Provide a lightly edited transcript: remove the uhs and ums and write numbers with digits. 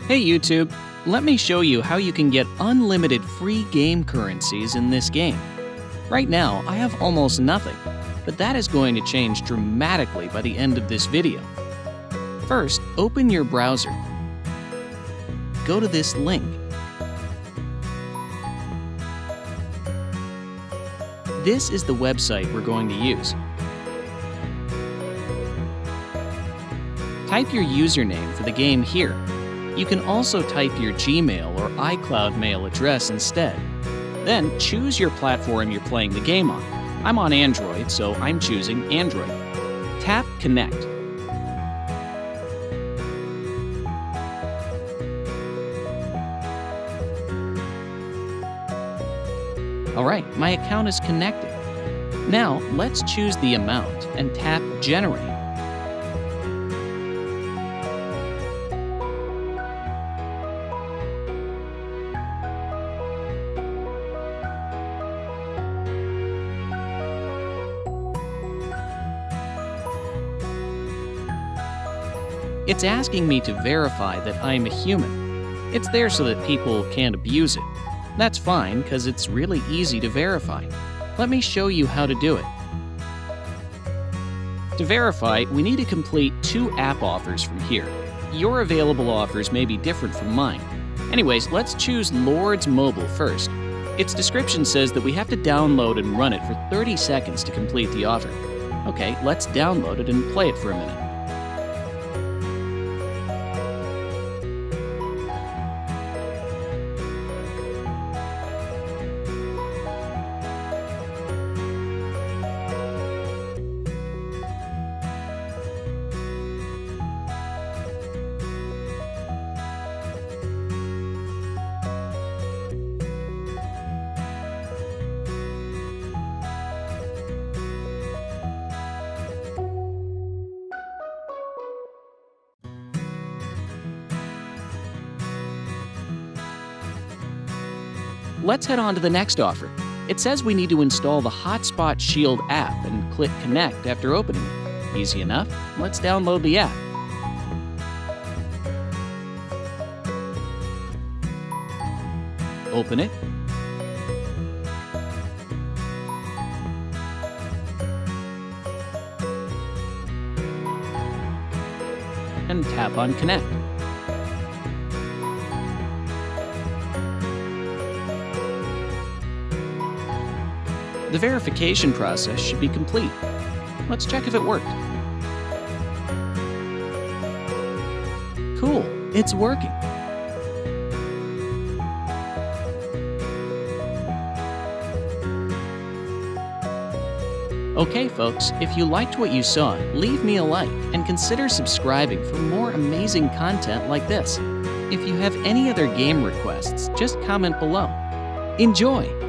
Hey YouTube, let me show you how you can get unlimited free game currencies in this game. Right now, I have almost nothing, but that is going to change dramatically by the end of this video. First, open your browser. Go to this link. This is the website we're going to use. Type your username for the game here. You can also type your Gmail or iCloud mail address instead. Then choose your platform you're playing the game on. I'm on Android, so I'm choosing Android. Tap Connect. Alright, my account is connected. Now, let's choose the amount and tap Generate. It's asking me to verify that I'm a human. It's there so that people can't abuse it. That's fine, because it's really easy to verify. Let me show you how to do it. To verify, we need to complete 2 app offers from here. Your available offers may be different from mine. Anyways, let's choose Lord's Mobile first. Its description says that we have to download and run it for 30 seconds to complete the offer. Okay, let's download it and play it for a minute. Let's head on to the next offer. It says we need to install the Hotspot Shield app and click Connect after opening it. Easy enough. Let's download the app. Open it. And tap on Connect. The verification process should be complete. Let's check if it worked. Cool, it's working. Okay folks, if you liked what you saw, leave me a like and consider subscribing for more amazing content like this. If you have any other game requests, just comment below. Enjoy!